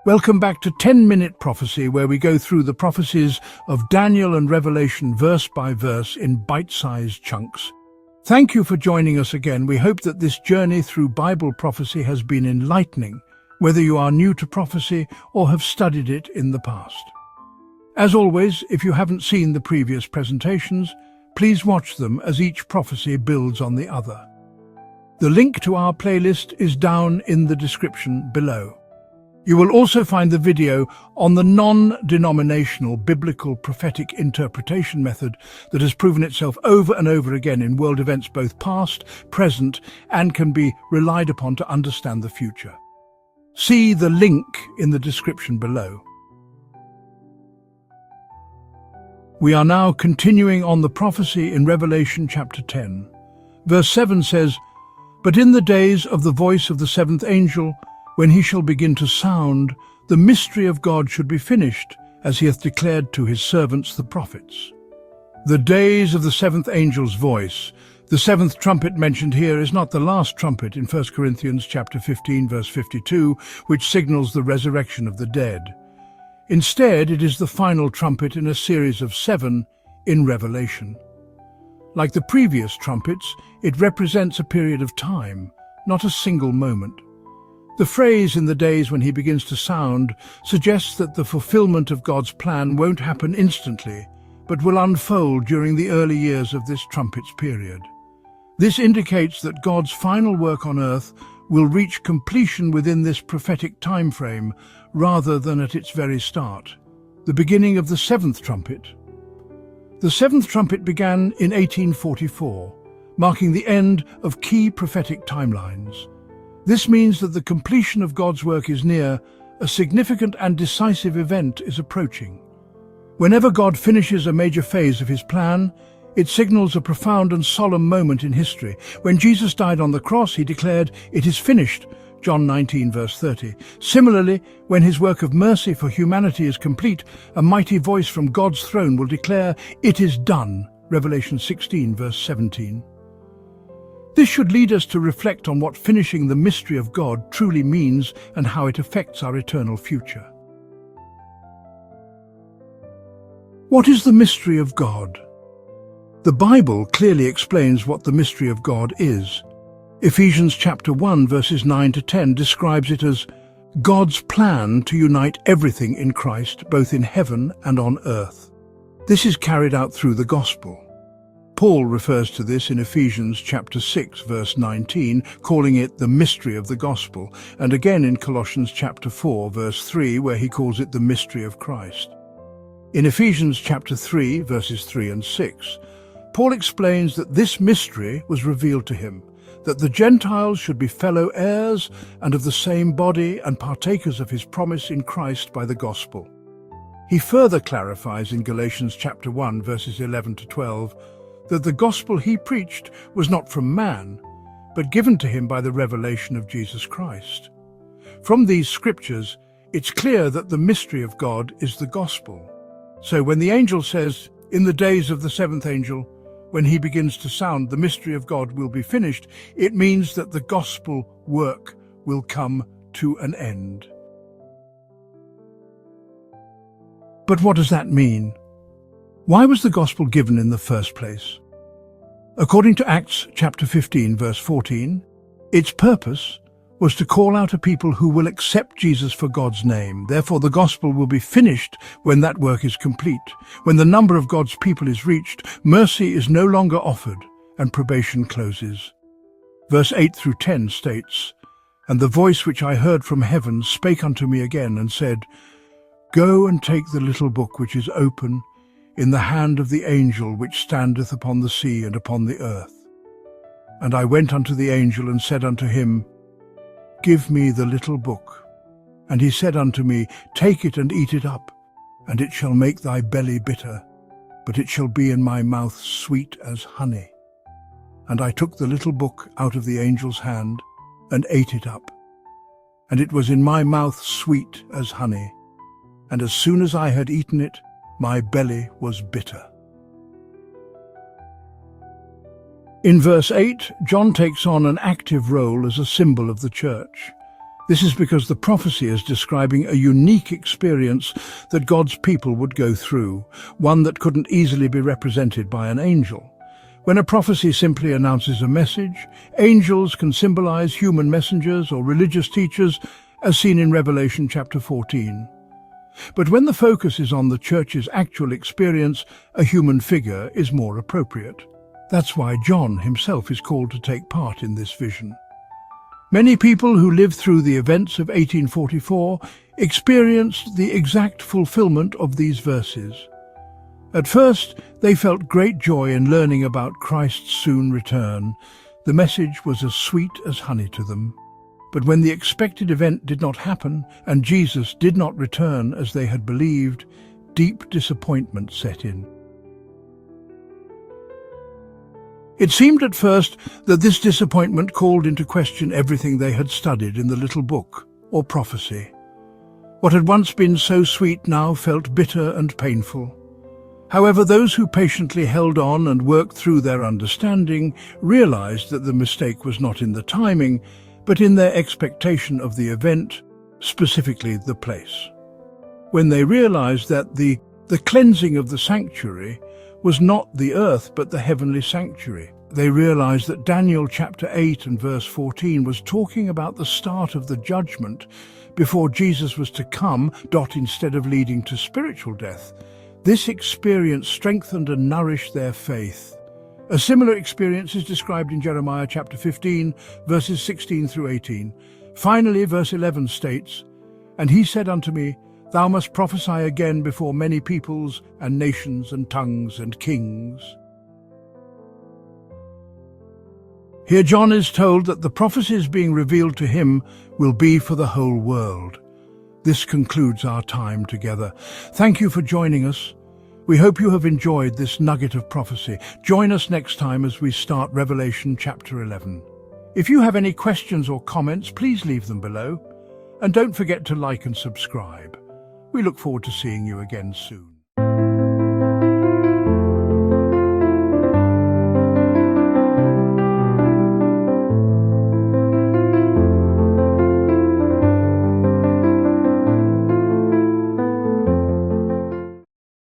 Welcome back to 10-Minute Prophecy, where we go through the prophecies of Daniel and Revelation verse by verse in bite-sized chunks. Thank you for joining us again. We hope that this journey through Bible prophecy has been enlightening, whether you are new to prophecy or have studied it in the past. As always, if you haven't seen the previous presentations, please watch them as each prophecy builds on the other. The link to our playlist is down in the description below. You will also find the video on the non-denominational biblical prophetic interpretation method that has proven itself over and over again in world events both past, present, and can be relied upon to understand the future. See the link in the description below. We are now continuing on the prophecy in Revelation chapter 10. Verse 7 says, "But in the days of the voice of the seventh angel, when he shall begin to sound, the mystery of God should be finished, as he hath declared to his servants the prophets." The days of the seventh angel's voice. The seventh trumpet mentioned here is not the last trumpet in 1 Corinthians chapter 15, verse 52, which signals the resurrection of the dead. Instead, it is the final trumpet in a series of 7 in Revelation. Like the previous trumpets, it represents a period of time, not a single moment. The phrase "in the days when he begins to sound" suggests that the fulfillment of God's plan won't happen instantly, but will unfold during the early years of this trumpet's period. This indicates that God's final work on earth will reach completion within this prophetic time frame, rather than at its very start, the beginning of the seventh trumpet. The seventh trumpet began in 1844, marking the end of key prophetic timelines. This means that the completion of God's work is near, a significant and decisive event is approaching. Whenever God finishes a major phase of his plan, it signals a profound and solemn moment in history. When Jesus died on the cross, he declared, "It is finished," John 19, verse 30. Similarly, when his work of mercy for humanity is complete, a mighty voice from God's throne will declare, "It is done," Revelation 16, verse 17. This should lead us to reflect on what finishing the mystery of God truly means and how it affects our eternal future. What is the mystery of God? The Bible clearly explains what the mystery of God is. Ephesians chapter 1 verses 9 to 10 describes it as God's plan to unite everything in Christ, both in heaven and on earth. This is carried out through the gospel. Paul refers to this in Ephesians chapter 6 verse 19, calling it the mystery of the gospel, and again in Colossians chapter 4 verse 3, where he calls it the mystery of Christ. In Ephesians chapter 3 verses 3 and 6, Paul explains that this mystery was revealed to him, that the Gentiles should be fellow heirs and of the same body and partakers of his promise in Christ by the gospel. He further clarifies in Galatians chapter 1 verses 11 to 12 that the gospel he preached was not from man, but given to him by the revelation of Jesus Christ. From these scriptures, it's clear that the mystery of God is the gospel. So when the angel says, "In the days of the seventh angel, when he begins to sound, the mystery of God will be finished," it means that the gospel work will come to an end. But what does that mean? Why was the gospel given in the first place? According to Acts chapter 15 verse 14, its purpose was to call out a people who will accept Jesus for God's name. Therefore, the gospel will be finished when that work is complete. When the number of God's people is reached, mercy is no longer offered and probation closes. Verse 8 through 10 states, "And the voice which I heard from heaven spake unto me again, and said, Go and take the little book which is open in the hand of the angel which standeth upon the sea and upon the earth. And I went unto the angel and said unto him, Give me the little book. And he said unto me, Take it and eat it up, and it shall make thy belly bitter, but it shall be in my mouth sweet as honey. And I took the little book out of the angel's hand, and ate it up. And it was in my mouth sweet as honey. And as soon as I had eaten it, my belly was bitter." In verse 8, John takes on an active role as a symbol of the church. This is because the prophecy is describing a unique experience that God's people would go through, one that couldn't easily be represented by an angel. When a prophecy simply announces a message, angels can symbolize human messengers or religious teachers, as seen in Revelation chapter 14. But when the focus is on the church's actual experience, a human figure is more appropriate. That's why John himself is called to take part in this vision. Many people who lived through the events of 1844 experienced the exact fulfillment of these verses. At first, they felt great joy in learning about Christ's soon return. The message was as sweet as honey to them. But when the expected event did not happen and Jesus did not return as they had believed, deep disappointment set in. It seemed at first that this disappointment called into question everything they had studied in the little book, or prophecy. What had once been so sweet now felt bitter and painful. However, those who patiently held on and worked through their understanding realized that the mistake was not in the timing, but in their expectation of the event, specifically the place. When they realized that the cleansing of the sanctuary was not the earth but the heavenly sanctuary, they realized that Daniel chapter 8 and verse 14 was talking about the start of the judgment before Jesus was to come, instead of leading to spiritual death. This experience strengthened and nourished their faith. A similar experience is described in Jeremiah chapter 15, verses 16 through 18. Finally, verse 11 states, "And he said unto me, Thou must prophesy again before many peoples and nations and tongues and kings." Here John is told that the prophecies being revealed to him will be for the whole world. This concludes our time together. Thank you for joining us. We hope you have enjoyed this nugget of prophecy. Join us next time as we start Revelation chapter 11. If you have any questions or comments, please leave them below. And don't forget to like and subscribe. We look forward to seeing you again soon.